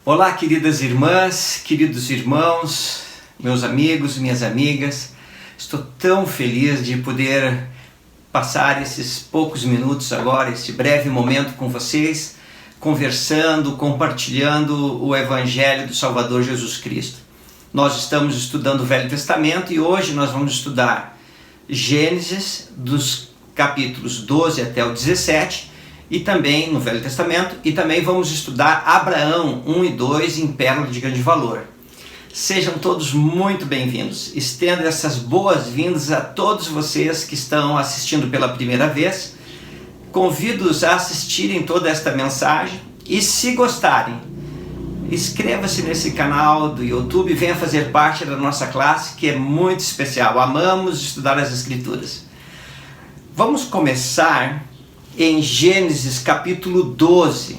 Olá, queridas irmãs, queridos irmãos, meus amigos, minhas amigas. Estou tão feliz de poder passar esses poucos minutos agora, este breve momento com vocês, conversando, compartilhando o Evangelho do Salvador Jesus Cristo. Nós estamos estudando o Velho Testamento e hoje nós vamos estudar Gênesis dos capítulos 12 até o 17, e também no Velho Testamento, e também vamos estudar Abraão 1 e 2 em Pérola de Grande Valor. Sejam todos muito bem-vindos. Estendo essas boas-vindas a todos vocês que estão assistindo pela primeira vez. Convido-os a assistirem toda esta mensagem e, se gostarem, inscreva-se nesse canal do YouTube e venha fazer parte da nossa classe, que é muito especial. Amamos estudar as Escrituras. Vamos começar em Gênesis capítulo 12.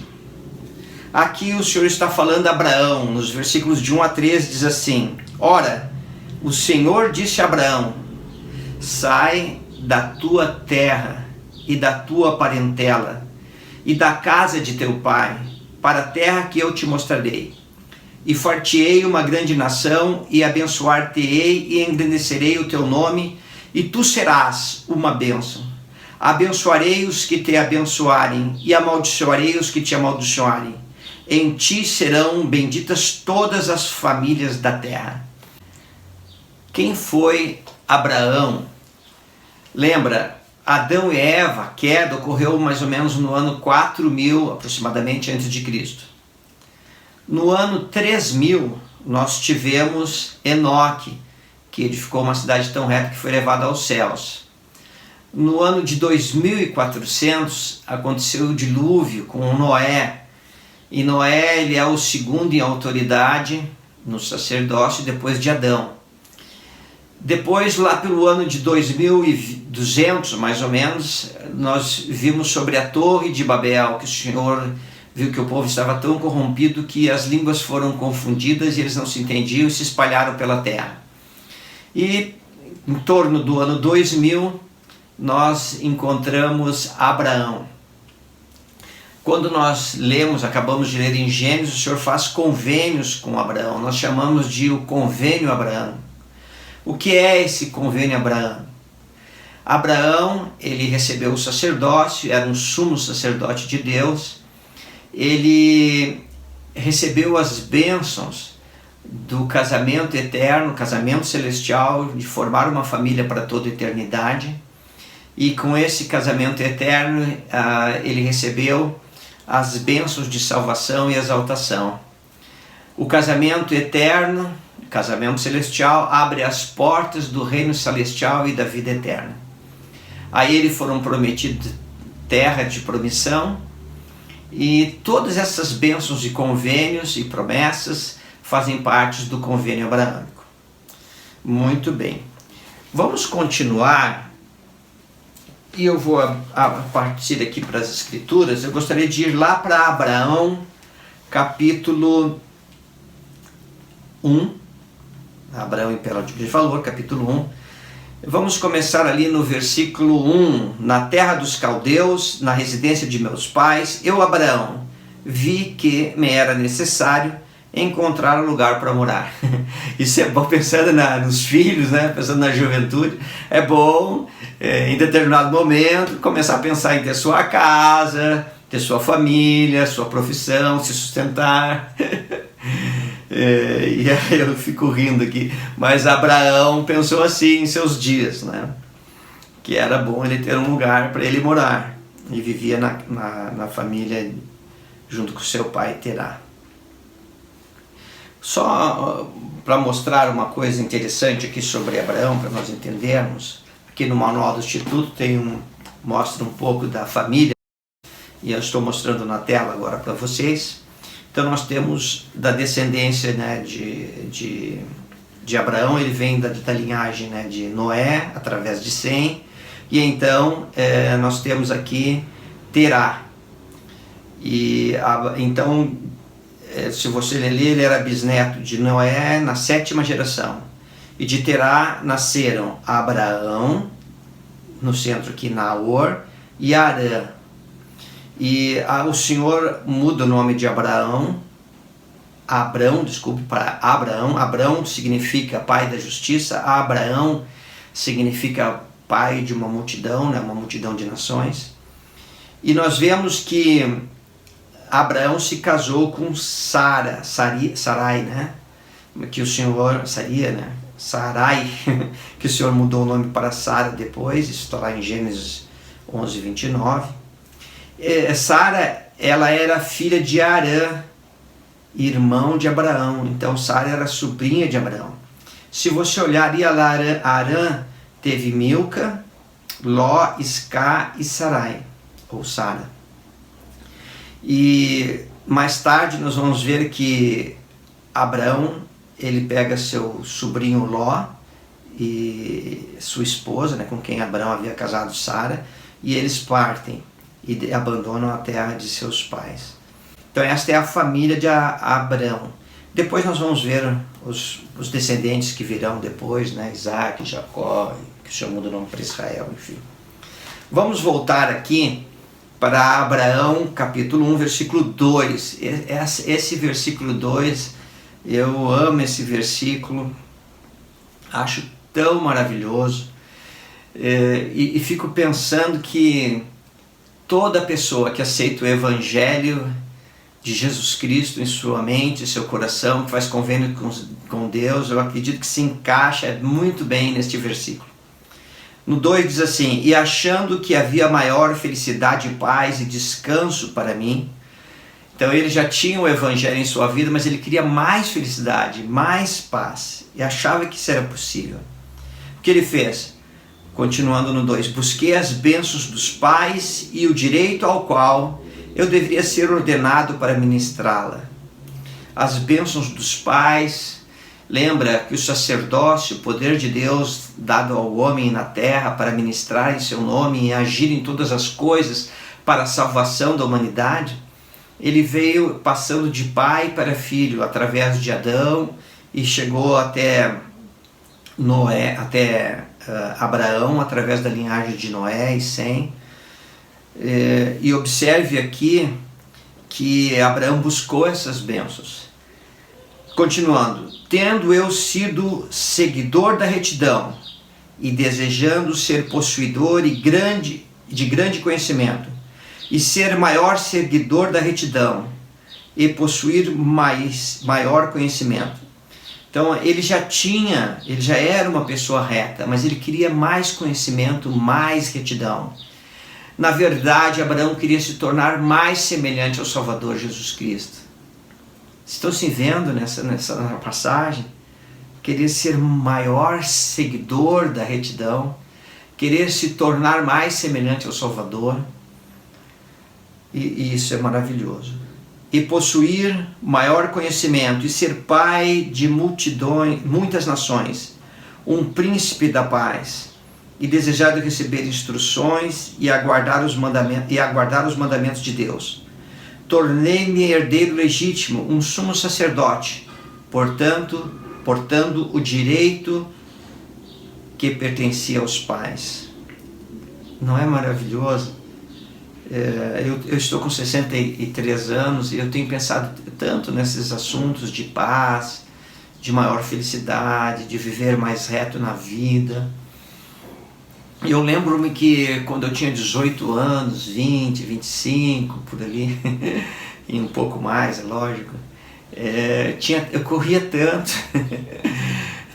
Aqui o Senhor está falando a Abraão, nos versículos de 1 a 3 diz assim: Ora, o Senhor disse a Abraão: sai da tua terra e da tua parentela e da casa de teu pai, para a terra que eu te mostrarei. E far-te-ei uma grande nação, e abençoar-te-ei, e engrandecerei o teu nome, e tu serás uma bênção. Abençoarei os que te abençoarem, e amaldiçoarei os que te amaldiçoarem. Em ti serão benditas todas as famílias da terra. Quem foi Abraão? Lembra, Adão e Eva, a queda ocorreu mais ou menos no ano 4000, aproximadamente, antes de Cristo. No ano 3000, nós tivemos Enoque, que edificou uma cidade tão reta que foi levada aos céus. No ano de 2400 aconteceu o dilúvio com Noé, e Noé ele é o segundo em autoridade no sacerdócio depois de Adão. Depois, lá pelo ano de 2200 mais ou menos, nós vimos sobre a Torre de Babel, que o Senhor viu que o povo estava tão corrompido que as línguas foram confundidas e eles não se entendiam e se espalharam pela terra. E em torno do ano 2000 nós encontramos Abraão. Quando nós lemos, acabamos de ler em Gênesis, o Senhor faz convênios com Abraão. Nós chamamos de o convênio Abraão. O que é esse convênio Abraão? Abraão, ele recebeu o sacerdócio, era um sumo sacerdote de Deus. Ele recebeu as bênçãos do casamento eterno, casamento celestial, de formar uma família para toda a eternidade. E com esse casamento eterno, ele recebeu as bênçãos de salvação e exaltação. O casamento eterno, casamento celestial, abre as portas do reino celestial e da vida eterna. A ele foram prometidas terra de promissão, e todas essas bênçãos e convênios e promessas fazem parte do convênio abraâmico. Muito bem. Vamos continuar. E eu vou partir aqui para as Escrituras. Eu gostaria de ir lá para Abraão, capítulo 1. Abraão em Pérola de Grande Valor, capítulo 1. Vamos começar ali no versículo 1. Na terra dos caldeus, na residência de meus pais, eu, Abraão, vi que me era necessário encontrar um lugar para morar. Isso é bom, pensando nos filhos, né? Pensando na juventude. É bom, em determinado momento, começar a pensar em ter sua casa, ter sua família, sua profissão, se sustentar. E aí eu fico rindo aqui. Mas Abraão pensou assim em seus dias, né? Que era bom ele ter um lugar para ele morar. E vivia na família junto com seu pai Terá. Só para mostrar uma coisa interessante aqui sobre Abraão, para nós entendermos, aqui no Manual do Instituto mostra um pouco da família, e eu estou mostrando na tela agora para vocês. Então nós temos da descendência, né, de Abraão, ele vem da linhagem, né, de Noé, através de Sem, e então nós temos aqui Terá. E então, se você ler, ele era bisneto de Noé na 7ª geração. E de Terá nasceram Abraão, no centro aqui, Naor, e Arã. E o Senhor muda o nome de Abraão Abrão, desculpe, para Abraão. Abrão significa pai da justiça, Abraão significa pai de uma multidão, né, uma multidão de nações. E nós vemos que Abraão se casou com Sarai, né? Que o Senhor, Sarai, que o Senhor mudou o nome para Sara depois, isso está lá em Gênesis 11, 29. Sara, ela era filha de Arã, irmão de Abraão, então Sara era sobrinha de Abraão. Se você olhar, Arã teve Milca, Ló, Iscá e Sarai, ou Sara. E mais tarde nós vamos ver que Abraão, ele pega seu sobrinho Ló e sua esposa, né, com quem Abraão havia casado Sara, e eles partem e abandonam a terra de seus pais. Então esta é a família de Abraão. Depois nós vamos ver os descendentes que virão depois, né, Isaac, Jacó, que o Senhor muda o nome para Israel, enfim. Vamos voltar aqui para Abraão, capítulo 1, versículo 2. Esse versículo 2, eu amo esse versículo, acho tão maravilhoso, e fico pensando que toda pessoa que aceita o Evangelho de Jesus Cristo em sua mente, em seu coração, que faz convênio com Deus, eu acredito que se encaixa muito bem neste versículo. No 2 diz assim: e achando que havia maior felicidade, paz e descanso para mim. Então ele já tinha o Evangelho em sua vida, mas ele queria mais felicidade, mais paz, e achava que isso era possível. O que ele fez? Continuando no 2: busquei as bênçãos dos pais e o direito ao qual eu deveria ser ordenado para ministrá-la. As bênçãos dos pais. Lembra que o sacerdócio, o poder de Deus dado ao homem na terra para ministrar em seu nome e agir em todas as coisas para a salvação da humanidade, ele veio passando de pai para filho através de Adão e chegou até Noé, até Abraão, através da linhagem de Noé e Sem. E observe aqui que Abraão buscou essas bênçãos. Continuando: tendo eu sido seguidor da retidão e desejando ser possuidor de grande conhecimento, e ser maior seguidor da retidão e possuir maior conhecimento. Então ele já era uma pessoa reta, mas ele queria mais conhecimento, mais retidão. Na verdade, Abraão queria se tornar mais semelhante ao Salvador Jesus Cristo. Estão se vendo nessa passagem? Querer ser maior seguidor da retidão, querer se tornar mais semelhante ao Salvador, e isso é maravilhoso. E possuir maior conhecimento, e ser pai de muitas nações, um príncipe da paz, e desejar receber instruções e aguardar os mandamentos de Deus. Tornei-me herdeiro legítimo, um sumo sacerdote, portando o direito que pertencia aos pais. Não é maravilhoso? Eu estou com 63 anos e eu tenho pensado tanto nesses assuntos de paz, de maior felicidade, de viver mais reto na vida. Eu lembro-me que quando eu tinha 18 anos, 20, 25, por ali, e um pouco mais, é lógico, eu corria tanto,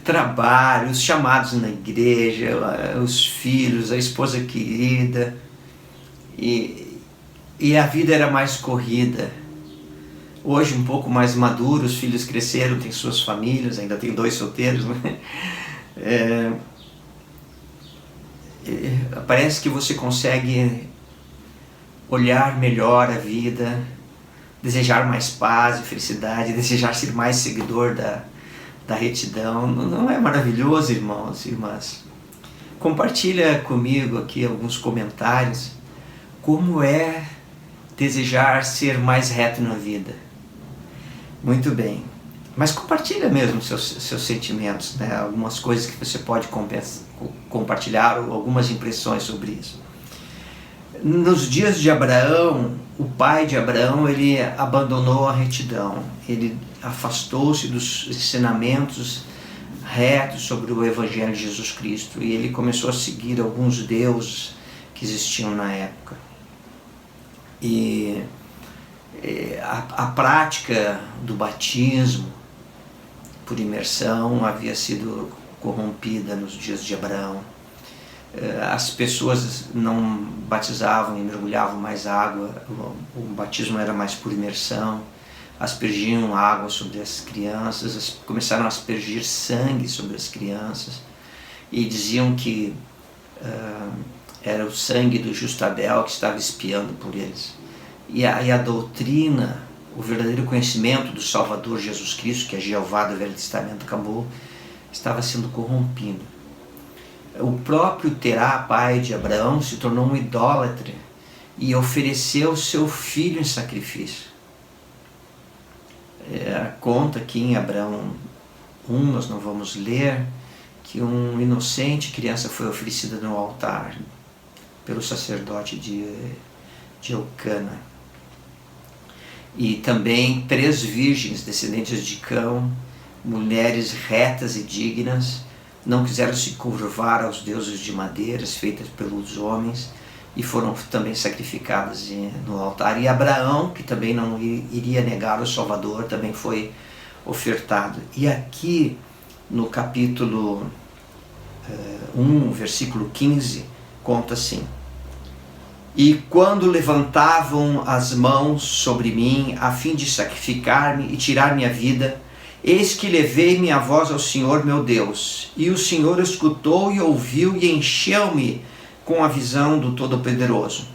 trabalho, os chamados na igreja, os filhos, a esposa querida, e a vida era mais corrida. Hoje um pouco mais maduro, os filhos cresceram, têm suas famílias, ainda tem 2 solteiros, né? Parece que você consegue olhar melhor a vida, desejar mais paz e felicidade, desejar ser mais seguidor da retidão. Não é maravilhoso, irmãos e irmãs? Compartilha comigo aqui alguns comentários. Como é desejar ser mais reto na vida? Muito bem. Mas compartilha mesmo seus sentimentos, né? Algumas coisas que você pode compartilhar, ou algumas impressões sobre isso. Nos dias de Abraão, o pai de Abraão, ele abandonou a retidão, ele afastou-se dos ensinamentos retos sobre o Evangelho de Jesus Cristo e ele começou a seguir alguns deuses que existiam na época. E a prática do batismo por imersão havia sido corrompida nos dias de Abraão. As pessoas não batizavam e mergulhavam mais água, o batismo era mais por imersão, aspergiam água sobre as crianças, começaram a aspergir sangue sobre as crianças e diziam que era o sangue do justo Abel que estava espiando por eles. E a doutrina, o verdadeiro conhecimento do Salvador Jesus Cristo, que é Jeová do Velho Testamento, estava sendo corrompido. O próprio Terá, pai de Abraão, se tornou um idólatra e ofereceu seu filho em sacrifício. Conta que em Abraão 1, nós não vamos ler, que uma inocente criança foi oferecida no altar pelo sacerdote de Eucana. E também 3 virgens descendentes de Cão, mulheres retas e dignas, não quiseram se curvar aos deuses de madeiras feitas pelos homens e foram também sacrificadas no altar. E Abraão, que também não iria negar o Salvador, também foi ofertado. E aqui no capítulo 1, versículo 15, conta assim: E quando levantavam as mãos sobre mim a fim de sacrificar-me e tirar minha vida, eis que levei minha voz ao Senhor meu Deus, e o Senhor escutou e ouviu e encheu-me com a visão do Todo-Poderoso.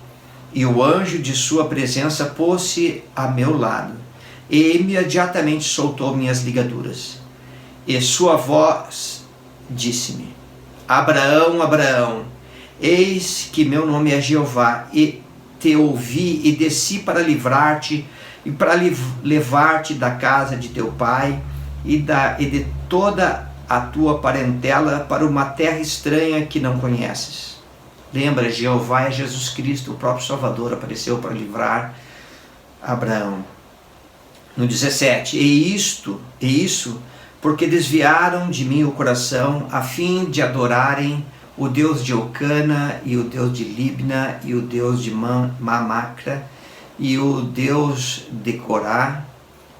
E o anjo de sua presença pôs-se a meu lado, e imediatamente soltou minhas ligaduras. E sua voz disse-me: Abraão, Abraão. Eis que meu nome é Jeová, e te ouvi e desci para livrar-te e para levar-te da casa de teu pai e de toda a tua parentela para uma terra estranha que não conheces. Lembra, Jeová é Jesus Cristo, o próprio Salvador, apareceu para livrar Abraão. No 17, e isso porque desviaram de mim o coração, a fim de adorarem o Deus de Eucana, e o Deus de Libna, e o Deus de Mamacra, e o Deus de Corá,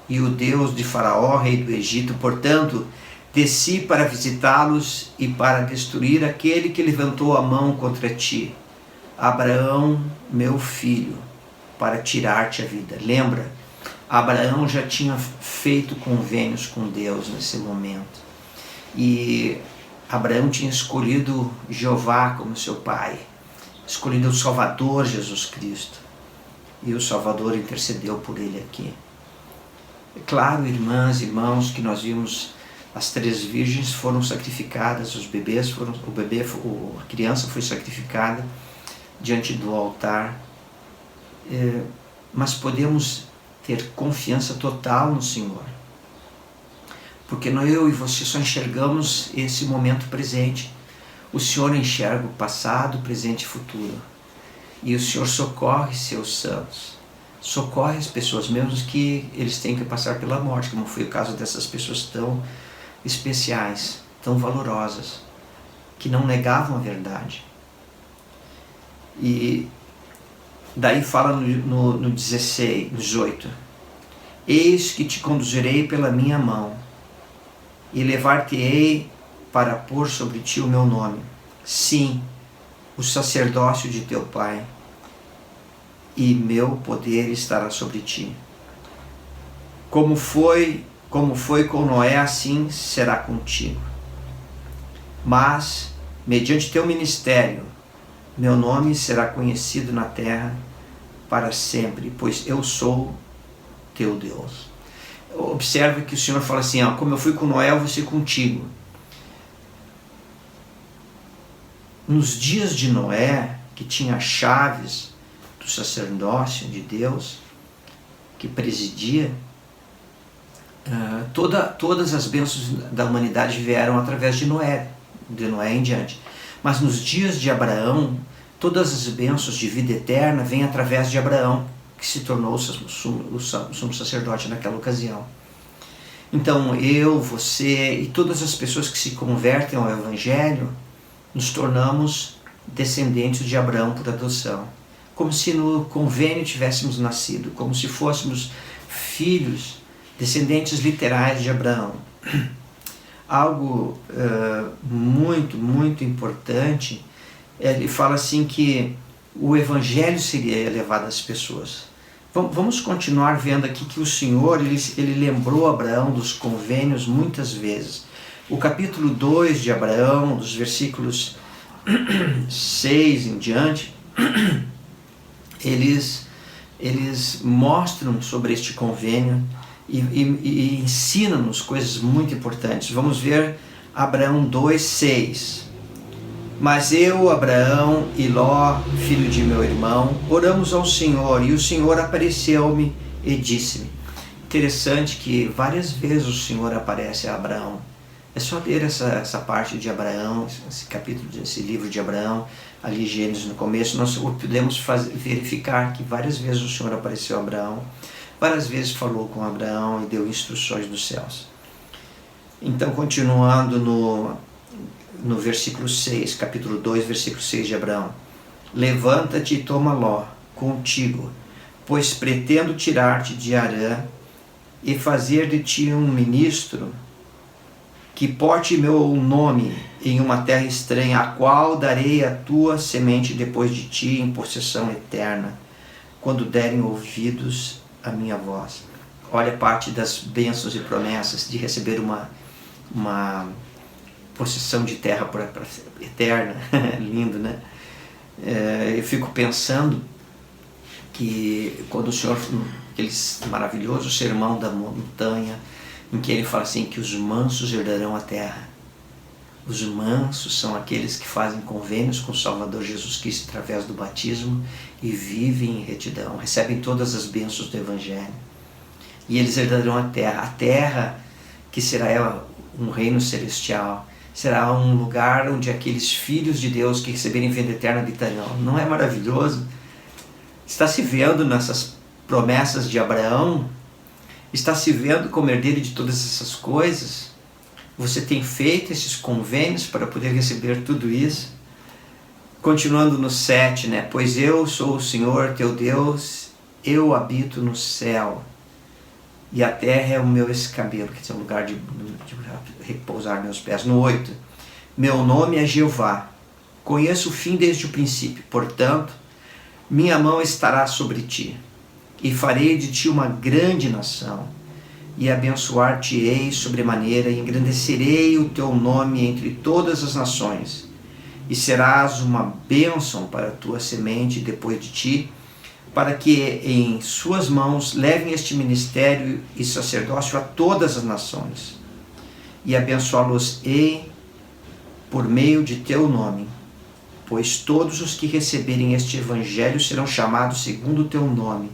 e o Deus de Faraó, rei do Egito. Portanto, desci para visitá-los e para destruir aquele que levantou a mão contra ti, Abraão, meu filho, para tirar-te a vida. Lembra, Abraão já tinha feito convênios com Deus nesse momento. E Abraão tinha escolhido Jeová como seu pai, escolhido o Salvador Jesus Cristo, e o Salvador intercedeu por ele aqui. É claro, irmãs e irmãos, que nós vimos as 3 virgens foram sacrificadas, a criança foi sacrificada diante do altar, mas podemos ter confiança total no Senhor, porque eu e você só enxergamos esse momento presente. O Senhor enxerga o passado, presente e futuro. E o Senhor socorre seus santos. Socorre as pessoas, mesmo que eles tenham que passar pela morte, como foi o caso dessas pessoas tão especiais, tão valorosas, que não negavam a verdade. E daí fala no 18: Eis que te conduzirei pela minha mão, e levar-te-ei para pôr sobre ti o meu nome, sim, o sacerdócio de teu pai, e meu poder estará sobre ti. Como foi com Noé, assim será contigo. Mas, mediante teu ministério, meu nome será conhecido na terra para sempre, pois eu sou teu Deus. Observe que o Senhor fala assim, como eu fui com Noé, eu vou ser contigo. Nos dias de Noé, que tinha chaves do sacerdócio de Deus, que presidia, todas as bênçãos da humanidade vieram através de Noé em diante. Mas nos dias de Abraão, Todas as bênçãos de vida eterna vêm através de Abraão, que se tornou o sumo sacerdote naquela ocasião. Então eu, você e todas as pessoas que se convertem ao Evangelho, nos tornamos descendentes de Abraão por adoção. Como se no convênio tivéssemos nascido, como se fôssemos filhos, descendentes literais de Abraão. Algo muito, muito importante, ele fala assim que o Evangelho seria levado às pessoas. Vamos continuar vendo aqui que o Senhor, ele lembrou Abraão dos convênios muitas vezes. O capítulo 2 de Abraão, dos versículos 6 em diante, eles mostram sobre este convênio e ensinam-nos coisas muito importantes. Vamos ver Abraão 2:6. Mas eu, Abraão e Ló, filho de meu irmão, oramos ao Senhor, e o Senhor apareceu-me e disse-me. Interessante que várias vezes o Senhor aparece a Abraão. É só ler essa parte de Abraão, esse capítulo desse livro de Abraão, ali Gênesis no começo, nós podemos verificar que várias vezes o Senhor apareceu a Abraão, várias vezes falou com Abraão e deu instruções dos céus. Então, continuando no versículo 6, capítulo 2, versículo 6 de Abraão. Levanta-te e toma Ló contigo, pois pretendo tirar-te de Harã e fazer de ti um ministro que porte meu nome em uma terra estranha, a qual darei a tua semente depois de ti em possessão eterna, quando derem ouvidos à minha voz. Olha parte das bênçãos e promessas de receber uma possessão de terra eterna. Lindo, né? Eu fico pensando que quando o Senhor, aquele maravilhoso sermão da montanha, em que ele fala assim, que os mansos herdarão a terra. Os mansos são aqueles que fazem convênios com o Salvador Jesus Cristo através do batismo e vivem em retidão, recebem todas as bênçãos do Evangelho. E eles herdarão a terra que será um reino celestial, será um lugar onde aqueles filhos de Deus que receberem vida eterna habitarão. Não é maravilhoso? Está se vendo nessas promessas de Abraão? Está se vendo como herdeiro de todas essas coisas? Você tem feito esses convênios para poder receber tudo isso? Continuando no 7, né? Pois eu sou o Senhor teu Deus, eu habito no céu, e a terra é o meu escabelo, que é o lugar de repousar meus pés. No 8, meu nome é Jeová, conheço o fim desde o princípio, portanto, minha mão estará sobre ti, e farei de ti uma grande nação, e abençoar-te-ei sobremaneira, e engrandecerei o teu nome entre todas as nações, e serás uma bênção para a tua semente depois de ti, para que em suas mãos levem este ministério e sacerdócio a todas as nações, e abençoá-los-ei por meio de teu nome, pois todos os que receberem este evangelho serão chamados segundo o teu nome,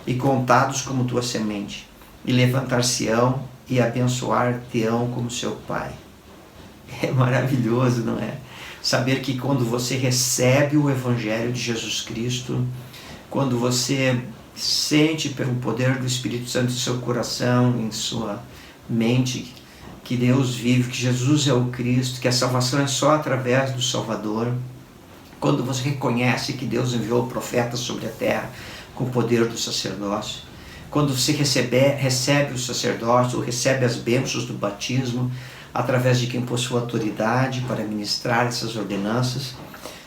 e contados como tua semente, e levantar-se-ão e abençoar-te-ão como seu pai. É maravilhoso, não é? Saber que quando você recebe o Evangelho de Jesus Cristo, quando você sente pelo poder do Espírito Santo em seu coração, em sua mente, que Deus vive, que Jesus é o Cristo, que a salvação é só através do Salvador, quando você reconhece que Deus enviou profetas sobre a terra com o poder do sacerdócio, quando você recebe o sacerdócio, ou recebe as bênçãos do batismo, através de quem possui autoridade para ministrar essas ordenanças,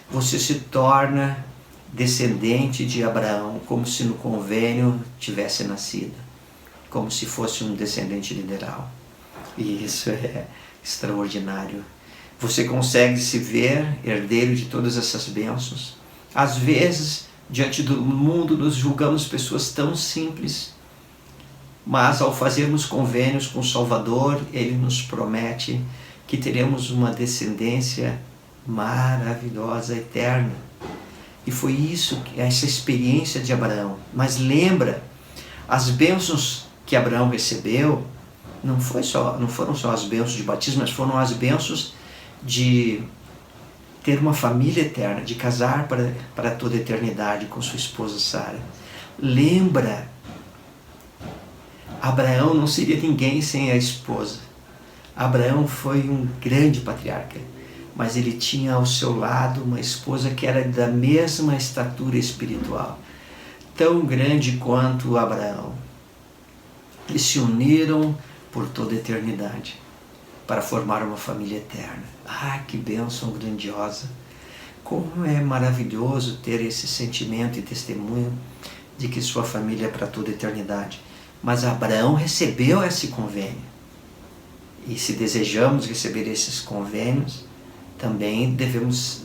você se torna descendente de Abraão, como se no convênio tivesse nascido, como se fosse um descendente literal. E isso é extraordinário. Você consegue se ver herdeiro de todas essas bênçãos. Às vezes, diante do mundo, nos julgamos pessoas tão simples, mas ao fazermos convênios com o Salvador, Ele nos promete que teremos uma descendência maravilhosa, eterna. E foi isso, essa experiência de Abraão. Mas lembra, as bênçãos que Abraão recebeu não foram só as bênçãos de batismo, mas foram as bênçãos de ter uma família eterna, de casar para toda a eternidade com sua esposa Sara. Lembra, Abraão não seria ninguém sem a esposa. Abraão foi um grande patriarca, mas ele tinha ao seu lado uma esposa que era da mesma estatura espiritual, tão grande quanto Abraão. Eles se uniram por toda a eternidade para formar uma família eterna. Ah, que bênção grandiosa! Como é maravilhoso ter esse sentimento e testemunho de que sua família é para toda a eternidade. Mas Abraão recebeu esse convênio. E se desejamos receber esses convênios, também devemos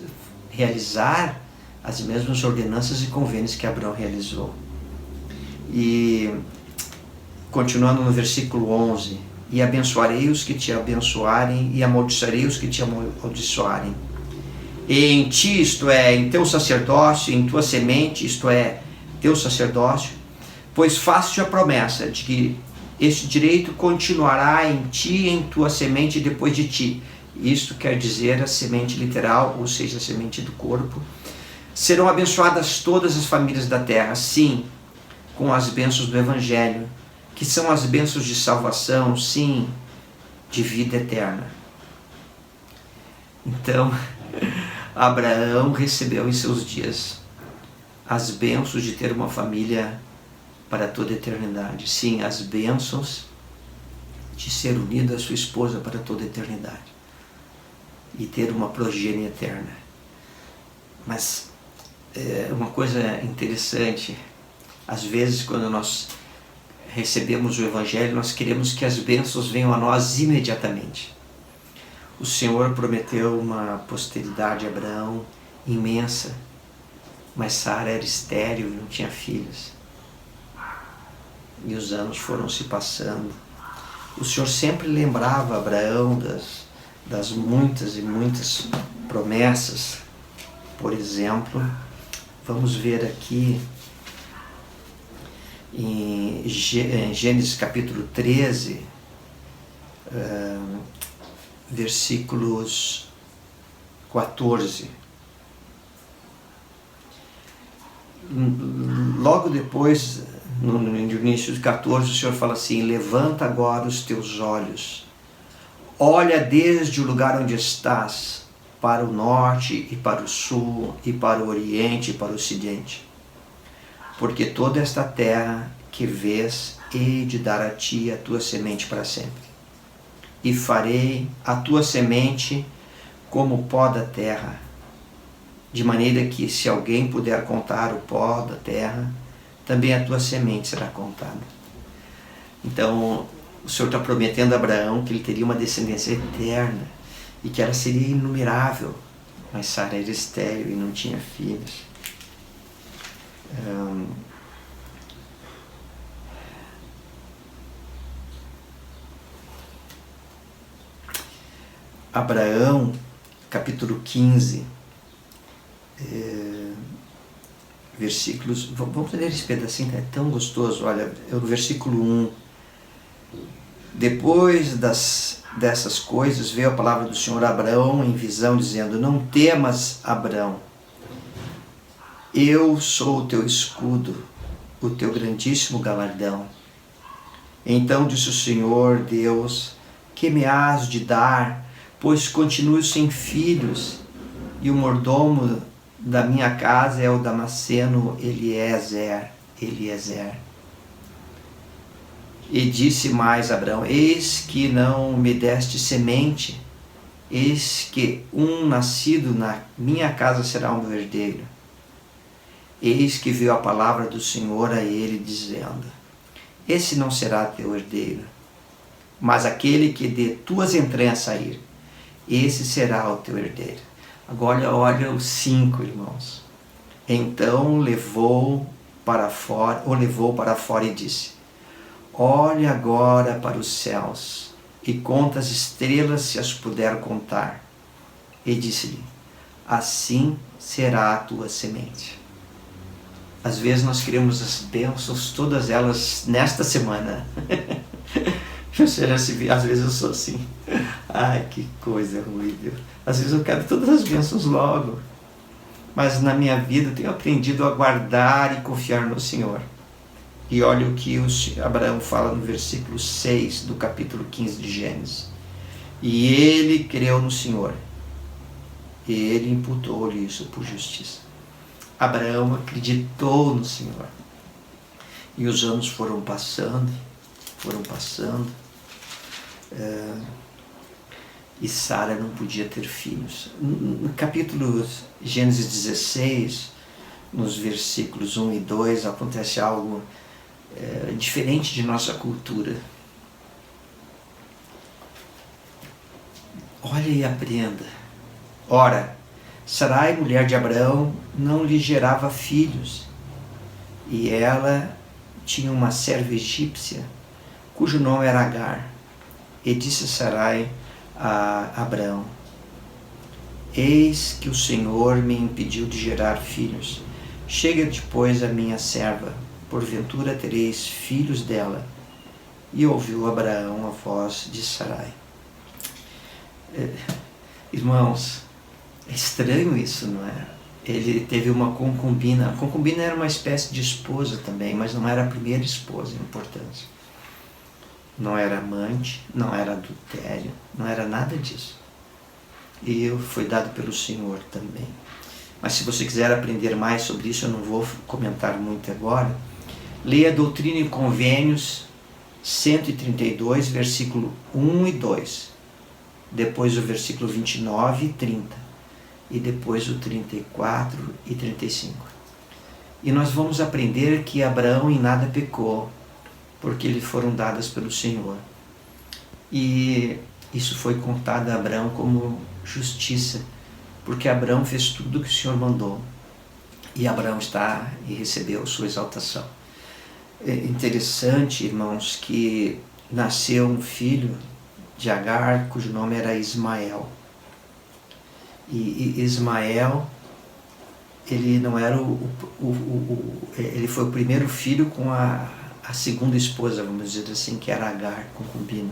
realizar as mesmas ordenanças e convênios que Abraão realizou. E continuando no versículo 11, e abençoarei os que te abençoarem, e amaldiçoarei os que te amaldiçoarem. E em ti, isto é, em teu sacerdócio, em tua semente, isto é, teu sacerdócio, pois faço-te a promessa de que este direito continuará em ti e em tua semente depois de ti. Isto quer dizer a semente literal, ou seja, a semente do corpo. Serão abençoadas todas as famílias da terra, sim, com as bênçãos do Evangelho, que são as bênçãos de salvação, sim, de vida eterna. Então, Abraão recebeu em seus dias as bênçãos de ter uma família para toda a eternidade. Sim, as bênçãos de ser unido à sua esposa para toda a eternidade e ter uma progênie eterna. Mas uma coisa interessante, às vezes quando nós recebemos o Evangelho, nós queremos que as bênçãos venham a nós imediatamente. O Senhor prometeu uma posteridade a Abraão imensa, mas Sara era estéril e não tinha filhos. E os anos foram se passando. O Senhor sempre lembrava Abraão das muitas e muitas promessas. Por exemplo, vamos ver aqui em Gênesis capítulo 13, versículos 14. Logo depois, no início de 14, o Senhor fala assim: levanta agora os teus olhos, olha desde o lugar onde estás, para o norte e para o sul, e para o oriente e para o ocidente. Porque toda esta terra que vês, hei de dar a ti e a tua semente para sempre. E farei a tua semente como o pó da terra, de maneira que, se alguém puder contar o pó da terra, também a tua semente será contada. Então, o Senhor está prometendo a Abraão que ele teria uma descendência eterna e que ela seria inumerável, mas Sara era estéril e não tinha filhos. Abraão, capítulo 15, versículos, vamos ler esse pedacinho, é tão gostoso. Olha, é o versículo 1. Depois dessas coisas veio a palavra do Senhor a Abraão em visão, dizendo: não temas, Abraão, eu sou o teu escudo, o teu grandíssimo galardão. Então disse o Senhor Deus: que me has de dar, pois continuo sem filhos, e o mordomo da minha casa é o Damasceno Eliezer. E disse mais Abraão: eis que não me deste semente, eis que um nascido na minha casa será um herdeiro. Eis que veio a palavra do Senhor a ele, dizendo: esse não será teu herdeiro, mas aquele que de tuas entranhas sair, esse será o teu herdeiro. Agora olha os 5, irmãos. Então o levou para fora e disse: olha agora para os céus e conta as estrelas, se as puder contar. E disse-lhe: assim será a tua semente. Às vezes nós queremos as bênçãos, todas elas nesta semana. Às vezes eu sou assim. Ai, que coisa ruim, Deus. Às vezes eu quero todas as bênçãos logo, mas na minha vida eu tenho aprendido a guardar e confiar no Senhor. E olha o que Abraão fala no versículo 6 do capítulo 15 de Gênesis. E ele creu no Senhor, e ele imputou-lhe isso por justiça. Abraão acreditou no Senhor. E os anos foram passando, e Sara não podia ter filhos. No capítulo Gênesis 16, nos versículos 1 e 2, acontece algo diferente de nossa cultura. Olha e aprenda. Ora, Sarai, mulher de Abraão, não lhe gerava filhos, e ela tinha uma serva egípcia, cujo nome era Agar. E disse Sarai a Abraão: eis que o Senhor me impediu de gerar filhos. Chega depois a minha serva, porventura tereis filhos dela. E ouviu Abraão a voz de Sarai. Irmãos, é estranho isso, não é? Ele teve uma concubina. A concubina era uma espécie de esposa também, mas não era a primeira esposa em importância. Não era amante, não era adultério, não era nada disso. E foi dado pelo Senhor também. Mas se você quiser aprender mais sobre isso, eu não vou comentar muito agora. Leia Doutrina e Convênios 132, versículo 1 e 2. Depois o versículo 29 e 30. E depois o 34 e 35. E nós vamos aprender que Abraão em nada pecou, porque lhe foram dadas pelo Senhor. E isso foi contado a Abraão como justiça, porque Abraão fez tudo o que o Senhor mandou. E Abraão está e recebeu sua exaltação. É interessante, irmãos, que nasceu um filho de Agar, cujo nome era Ismael. E Ismael, ele não era ele foi o primeiro filho com a segunda esposa, vamos dizer assim, que era Agar, concubina.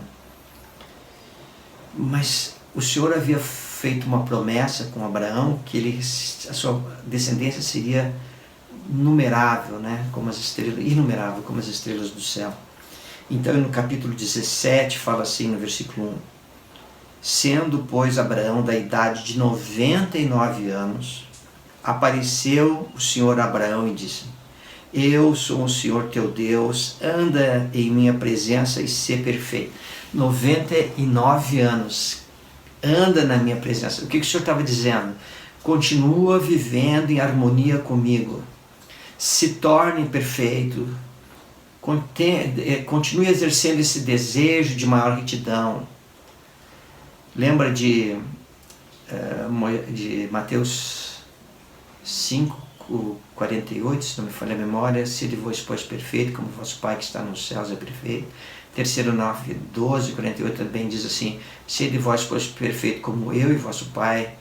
Mas o Senhor havia feito uma promessa com Abraão que a sua descendência seria inumerável, como as estrelas do céu. Então, no capítulo 17, fala assim no versículo 1: sendo, pois, Abraão da idade de 99 anos, apareceu o Senhor a Abraão e disse: eu sou o Senhor teu Deus, anda em minha presença e sê perfeito. 99 anos, anda na minha presença. O que o Senhor estava dizendo? Continua vivendo em harmonia comigo, se torne perfeito, continue exercendo esse desejo de maior retidão. Lembra de Mateus 5:48, se não me falha a memória: sede vós, pois, perfeito, como vosso Pai que está nos céus é perfeito. Terceiro 9:12:48 também diz assim: sede vós, pois, perfeito, como eu e vosso Pai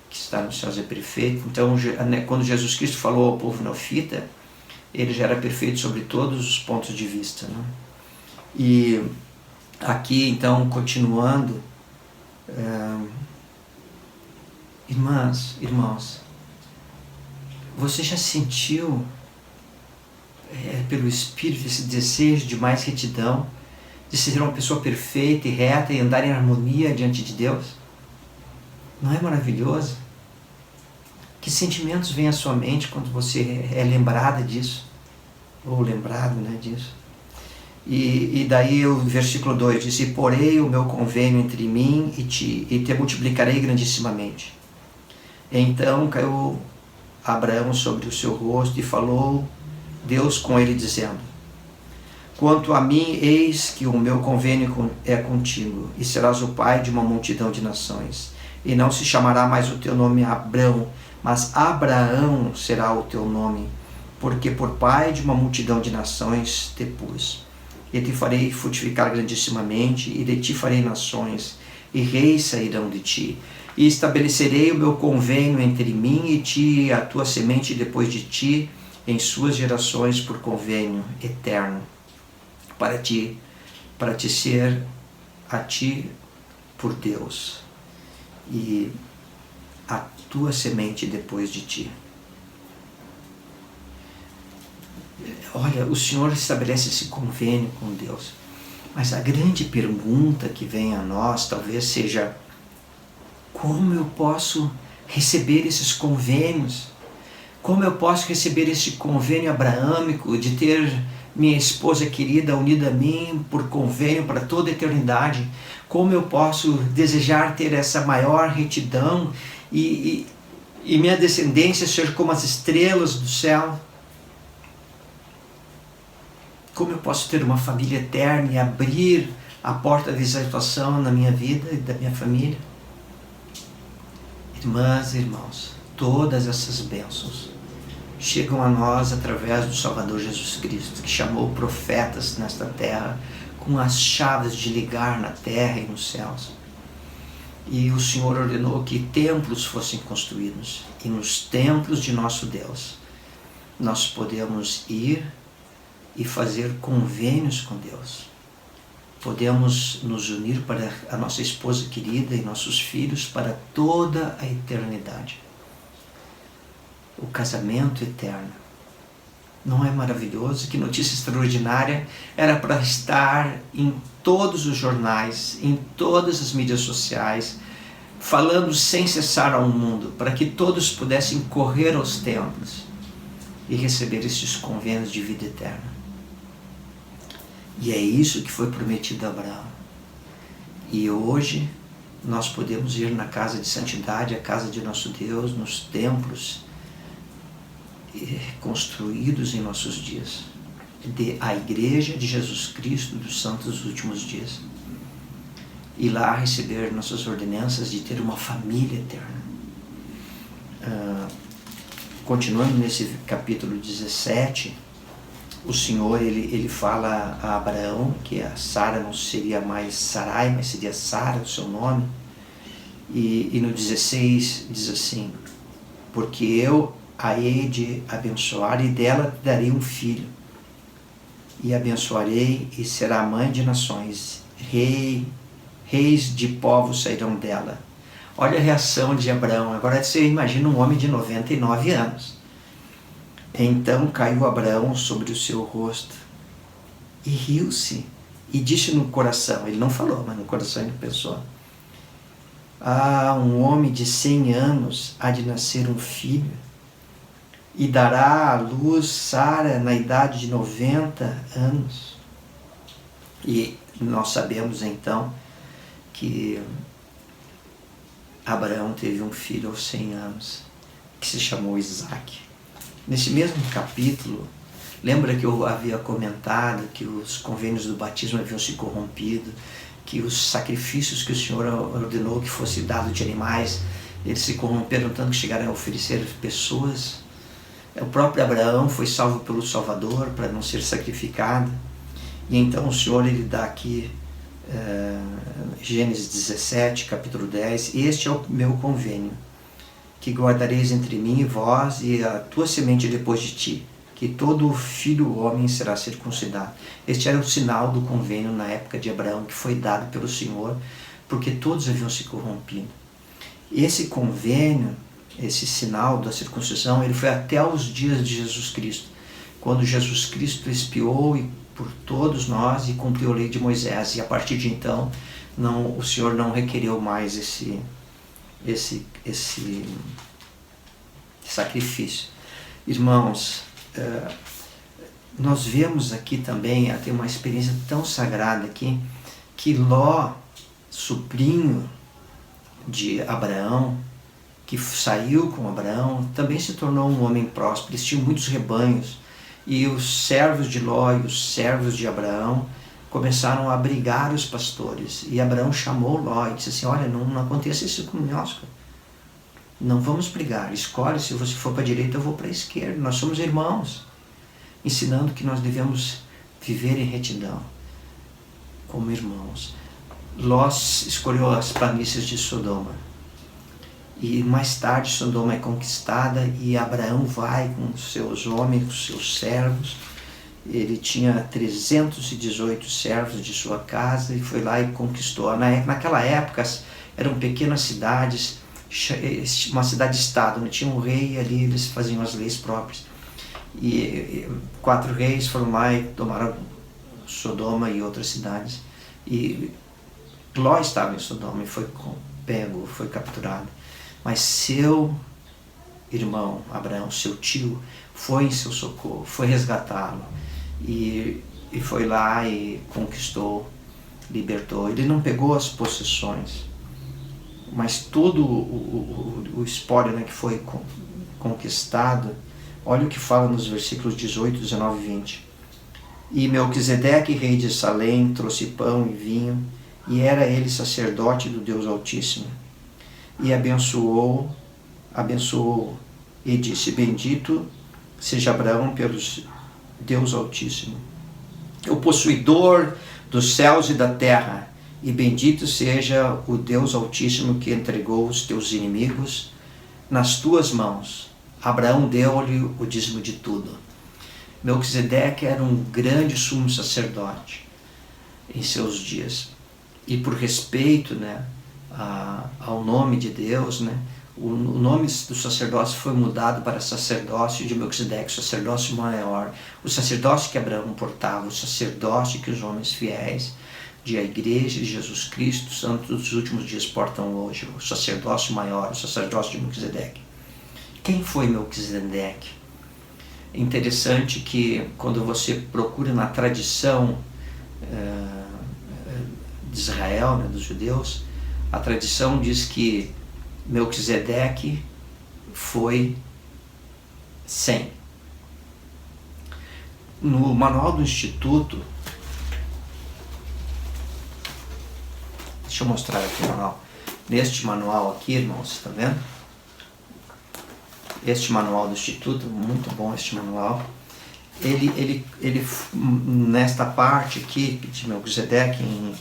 que está nos céus é perfeito. Então, quando Jesus Cristo falou ao povo neofita, ele já era perfeito sobre todos os pontos de vista, né? E aqui, então, continuando, irmãos, você já sentiu pelo Espírito esse desejo de mais retidão, de ser uma pessoa perfeita e reta e andar em harmonia diante de Deus? Não é maravilhoso? Que sentimentos vêm à sua mente quando você é lembrada disso? Ou lembrado, disso? E daí o versículo 2 diz: e porei o meu convênio entre mim e ti, e te multiplicarei grandissimamente. Então caiu Abraão sobre o seu rosto, e falou Deus com ele, dizendo: quanto a mim, eis que o meu convênio é contigo, e serás o pai de uma multidão de nações. E não se chamará mais o teu nome Abrão, mas Abraão será o teu nome, porque por pai de uma multidão de nações te pus. E te farei frutificar grandissimamente, e de ti farei nações, e reis sairão de ti. E estabelecerei o meu convênio entre mim e ti, e a tua semente depois de ti, em suas gerações, por convênio eterno, para te ser a ti por Deus e a tua semente depois de ti. Olha, o Senhor estabelece esse convênio com Deus, mas a grande pergunta que vem a nós talvez seja: como eu posso receber esses convênios? Como eu posso receber esse convênio abraâmico de ter minha esposa querida unida a mim por convênio para toda a eternidade? Como eu posso desejar ter essa maior retidão e minha descendência ser como as estrelas do céu? Como eu posso ter uma família eterna e abrir a porta da exaltação na minha vida e da minha família? Irmãs e irmãos, todas essas bênçãos chegam a nós através do Salvador Jesus Cristo, que chamou profetas nesta terra com as chaves de ligar na terra e nos céus. E o Senhor ordenou que templos fossem construídos, e nos templos de nosso Deus nós podemos ir e fazer convênios com Deus. Podemos nos unir para a nossa esposa querida e nossos filhos para toda a eternidade. O casamento eterno. Não é maravilhoso? Que notícia extraordinária! Era para estar em todos os jornais, em todas as mídias sociais, falando sem cessar ao mundo, para que todos pudessem correr aos templos e receber esses convênios de vida eterna. E é isso que foi prometido a Abraão. E hoje nós podemos ir na casa de santidade, a casa de nosso Deus, nos templos construídos em nossos dias, a Igreja de Jesus Cristo dos Santos dos Últimos Dias, e lá receber nossas ordenanças de ter uma família eterna. Continuando nesse capítulo 17, o Senhor ele fala a Abraão que a Sara não seria mais Sarai, mas seria Sara, o seu nome. E no 16 diz assim: porque eu a hei de abençoar e dela te darei um filho, e abençoarei e será mãe de nações, reis de povos sairão dela. Olha a reação de Abraão. Agora você imagina um homem de 99 anos. Então caiu Abraão sobre o seu rosto e riu-se e disse no coração, ele não falou, mas no coração ele pensou: um homem de 100 anos há de nascer um filho, e dará à luz Sara na idade de 90 anos. E nós sabemos então que Abraão teve um filho aos 100 anos, que se chamou Isaque. Nesse mesmo capítulo, lembra que eu havia comentado que os convênios do batismo haviam se corrompido, que os sacrifícios que o Senhor ordenou que fosse dado de animais, eles se corromperam tanto que chegaram a oferecer pessoas. O próprio Abraão foi salvo pelo Salvador para não ser sacrificado. E então o Senhor ele dá aqui Gênesis 17, capítulo 10: este é o meu convênio, que guardareis entre mim e vós e a tua semente depois de ti, que todo filho homem será circuncidado. Este era o sinal do convênio na época de Abraão, que foi dado pelo Senhor, porque todos haviam se corrompido. Esse convênio, esse sinal da circuncisão, ele foi até os dias de Jesus Cristo, quando Jesus Cristo expiou por todos nós e cumpriu a lei de Moisés. E a partir de então, o Senhor não requereu mais esse sacrifício. Irmãos, nós vemos aqui também, tem uma experiência tão sagrada aqui, que Ló, sobrinho de Abraão, que saiu com Abraão, também se tornou um homem próspero. Eles tinham muitos rebanhos, e os servos de Ló e os servos de Abraão começaram a abrigar os pastores. E Abraão chamou Ló e disse assim: olha, não aconteça isso conosco, não vamos brigar, escolhe, se você for para a direita eu vou para a esquerda, nós somos irmãos, ensinando que nós devemos viver em retidão como irmãos. Ló escolheu as planícies de Sodoma, e mais tarde Sodoma é conquistada e Abraão vai com seus homens, com seus servos, Ele tinha 318 servos de sua casa e foi lá e conquistou. Naquela época eram pequenas cidades, uma cidade-estado, não tinha um rei ali, eles faziam as leis próprias. E 4 reis foram lá e tomaram Sodoma e outras cidades. E Ló estava em Sodoma e foi pego, foi capturado. Mas seu irmão Abraão, seu tio, foi em seu socorro, foi resgatá-lo. E foi lá e conquistou, libertou. Ele não pegou as possessões, mas todo o espólio, né, que foi conquistado. Olha o que fala nos versículos 18, 19 e 20. E Melquisedeque, rei de Salém, trouxe pão e vinho, e era ele sacerdote do Deus Altíssimo. E abençoou, e disse: bendito seja Abraão pelo Deus Altíssimo, o possuidor dos céus e da terra, e bendito seja o Deus Altíssimo que entregou os teus inimigos nas tuas mãos. Abraão deu-lhe o dízimo de tudo. Melquisedeque era um grande sumo sacerdote em seus dias. E por respeito, né, ao nome de Deus, né, o nome do sacerdócio foi mudado para sacerdócio de Melquisedeque, sacerdócio maior. O sacerdócio que Abraão portava, o sacerdócio que os homens fiéis de a igreja de Jesus Cristo, santos dos últimos dias, portam hoje. O sacerdócio maior, o sacerdócio de Melquisedeque. Quem foi Melquisedeque? É interessante que quando você procura na tradição de Israel, né, dos judeus, a tradição diz que Melquisedeque foi 100. No manual do Instituto, deixa eu mostrar aqui o manual. Neste manual aqui, irmãos, está vendo? Este manual do Instituto, muito bom este manual. Ele nesta parte aqui de Melquisedeque, em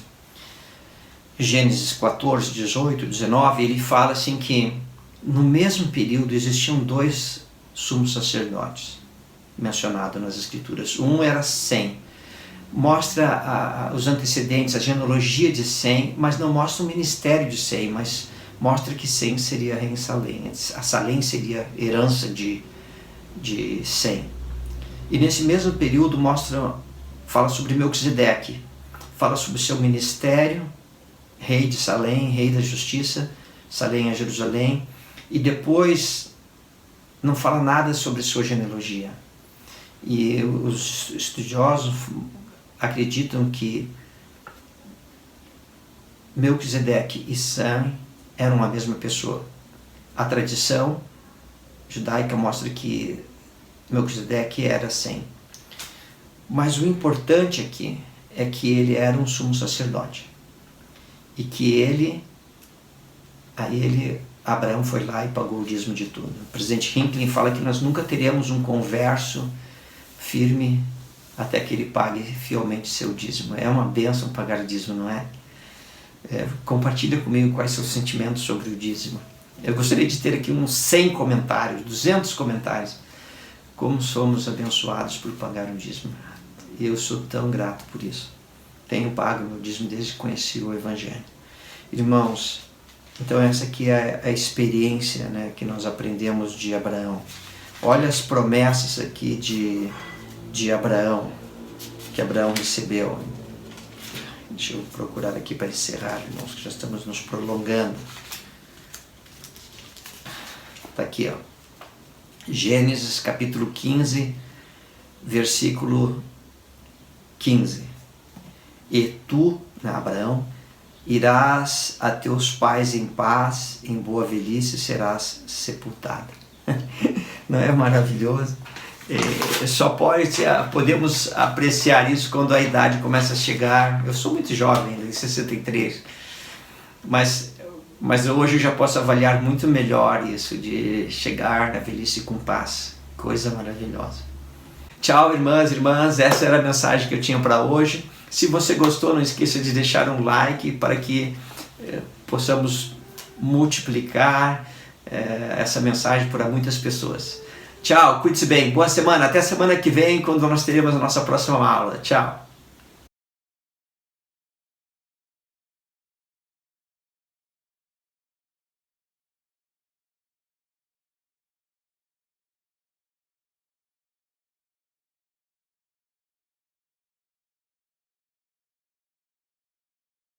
Gênesis 14, 18, 19, ele fala assim que no mesmo período existiam 2 sumos sacerdotes mencionados nas Escrituras. Um era Sem, mostra os antecedentes, a genealogia de Sem, mas não mostra o ministério de Sem, mas mostra que Sem seria rei em Salém. A Salém seria herança de Sem. E nesse mesmo período fala sobre Melquisedeque, fala sobre seu ministério, rei de Salém, rei da justiça. Salém é Jerusalém. E depois não fala nada sobre sua genealogia. E os estudiosos acreditam que Melquisedeque e Sem eram a mesma pessoa. A tradição judaica mostra que Melquisedeque era Sem. Mas o importante aqui é que ele era um sumo sacerdote. E que Abraão foi lá e pagou o dízimo de tudo. O presidente Hinckley fala que nós nunca teremos um converso firme até que ele pague fielmente seu dízimo. É uma bênção pagar o dízimo, não é? Compartilha comigo quais são os sentimentos sobre o dízimo. Eu gostaria de ter aqui uns 100 comentários, 200 comentários. Como somos abençoados por pagar o dízimo. E eu sou tão grato por isso. Tenho pago meu dízimo desde que conheci o Evangelho. Irmãos, então essa aqui é a experiência, né, que nós aprendemos de Abraão. Olha as promessas aqui de Abraão, que Abraão recebeu. Deixa eu procurar aqui para encerrar, irmãos, que já estamos nos prolongando. Está aqui, ó. Gênesis capítulo 15, versículo 15. E tu, Abraão, irás a teus pais em paz, em boa velhice serás sepultado. Não é maravilhoso? Podemos apreciar isso quando a idade começa a chegar. Eu sou muito jovem, ainda, em 63, mas hoje eu já posso avaliar muito melhor isso, de chegar na velhice com paz. Coisa maravilhosa. Tchau, irmãs, essa era a mensagem que eu tinha para hoje. Se você gostou, não esqueça de deixar um like para que possamos multiplicar essa mensagem para muitas pessoas. Tchau, cuide-se bem, boa semana, até semana que vem, quando nós teremos a nossa próxima aula. Tchau.